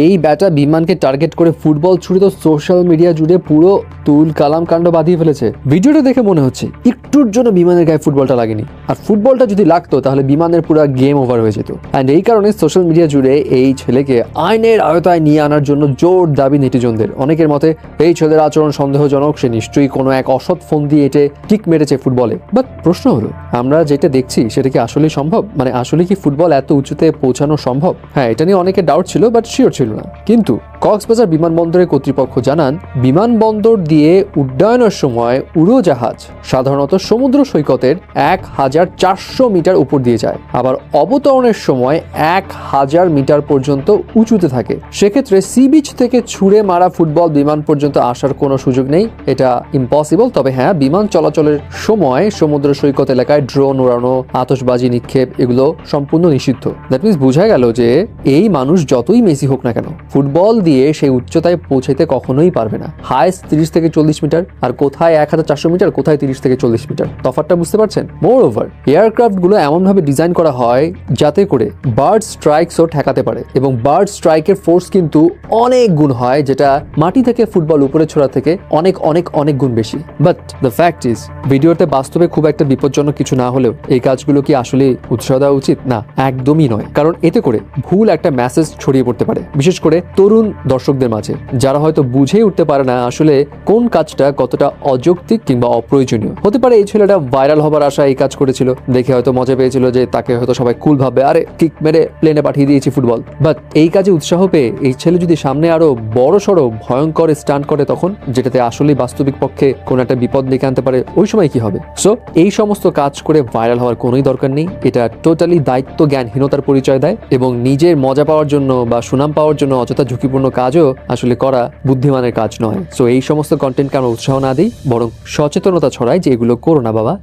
এই ব্যাটা বিমানকে টার্গেট করে ফুটবল ছুড়ে তো সোশ্যাল মিডিয়া জুড়ে পুরো তুল কালাম কাণ্ড বাঁধিয়ে ফেলেছে। ভিডিওটা দেখে মনে হচ্ছে একটুর জন্য বিমানের গায়ে ফুটবলটা লাগেনি, আর ফুটবলটা যদি লাগতো তাহলে বিমানের পুরো গেম ওভার হয়ে যেত। অ্যান্ড এই কারণে সোশ্যাল মিডিয়া জুড়ে এই ছেলেকে আইনের আওতায় নিয়ে আনার জন্য জোর দাবি নেটিজনদের। অনেকের মতে এই ছেলের আচরণ সন্দেহজনক, সে নিশ্চয়ই কোনো এক অসৎ ফোন দিয়ে এটে কিক মেরেছে ফুটবলে। বাট প্রশ্ন হলো, আমরা যেটা দেখছি সেটা কি আসলেই সম্ভব? মানে আসলে কি ফুটবল এত উঁচুতে পৌঁছানো সম্ভব? হ্যাঁ, এটা নিয়ে অনেকে ডাউট ছিল, বাট শিওর ছিল না। কিন্তু কক্সবাজার বিমানবন্দরের কর্তৃপক্ষ জানান, বিমানবন্দর দিয়ে উড্ডয়নের সময় উড়োজাহাজ সাধারণত সমুদ্র সৈকতের 1400 মিটার উপর দিয়ে যায়, আবার অবতরণের সময় 1000 মিটার পর্যন্ত উঁচুতে থাকে। সেক্ষেত্রে সি বিচ থেকে ছুঁড়ে মারা ফুটবল বিমান পর্যন্ত আসার কোনো সুযোগ নেই, এটা ইম্পসিবল। তবে হ্যাঁ, বিমান চলাচলের সময় সমুদ্র সৈকত এলাকায় ড্রোন উড়ানো, আতশবাজি নিক্ষেপ এগুলো সম্পূর্ণ নিষিদ্ধ। দ্যাট মিনস বোঝা গেল যে এই মানুষ যতই মেসি হোক না কেন, ফুটবল দিয়ে সেই উচ্চতায় পৌঁছাতে কখনোই পারবে না। হাইস্ট 30 থেকে 40 মিটার, আর কোথায় 1400 মিটার, কোথায় 30 থেকে 40 মিটার, তফাৎটা বুঝতে পারছেন? মোর ওভার, এয়ারক্রাফট গুলো এমনভাবে ডিজাইন করা হয় যাতে করে বার্ড স্ট্রাইকসও ঠেকাতে পারে, এবং বার্ড স্ট্রাইকের ফোর্স কিন্তু অনেক গুণ হয়, যেটা মাটি থেকে ফুটবল উপরে ছোড়া থেকে অনেক অনেক অনেক গুণ বেশি। বাট দ্য ফ্যাক্ট ইজ, ভিডিওতে বাস্তবে খুব একটা বিপজ্জনক কিছু না হলেও এই কাজগুলো কি আসলে উৎসাহ দেওয়া উচিত? না, একদমই নয়। কারণ এতে করে ভুল একটা মেসেজ ছড়িয়ে পড়তে পারে, বিশেষ করে তরুণ দর্শকদের মাঝে, যারা হয়তো বুঝেই উঠতে পারে না আসলে কোন কাজটা কতটা অযৌক্তিক কিংবা অপ্রয়োজনীয়। হতে পারে এই ছেলেটা ভাইরাল হবার আশায় এই কাজ করেছিল, দেখে হয়তো মজা পেয়েছিল যে তাকে হয়তো সবাই কুল ভাববে, আরে কিক মেরে প্লেনে পাঠিয়ে দিয়েছি ফুটবল। বাট এই কাজে উৎসাহ পেয়ে এই ছেলে যদি সামনে আরো বড় সড়ো ভয়ঙ্কর স্টান্ট করে, তখন যেটাতে আসলে বাস্তবিক পক্ষে কোন একটা বিপদ ডেকে আনতে পারে, ওই সময় কি হবে? সো এই সমস্ত কাজ করে ভাইরাল হওয়ার কোনোই দরকার নেই। এটা টোটালি দায়িত্ব জ্ঞানহীনতার পরিচয় দেয়, এবং নিজের মজা পাওয়ার জন্য বা সুনাম পাওয়ার জন্য অযথা ঝুঁকিপূর্ণ কাজও আসলে করা বুদ্ধিমানের কাজ নয়। সো এই সমস্ত কন্টেন্টকে আমরা উৎসাহ না দিই, বরং সচেতনতা ছড়াই যে এগুলো করো না বাবা।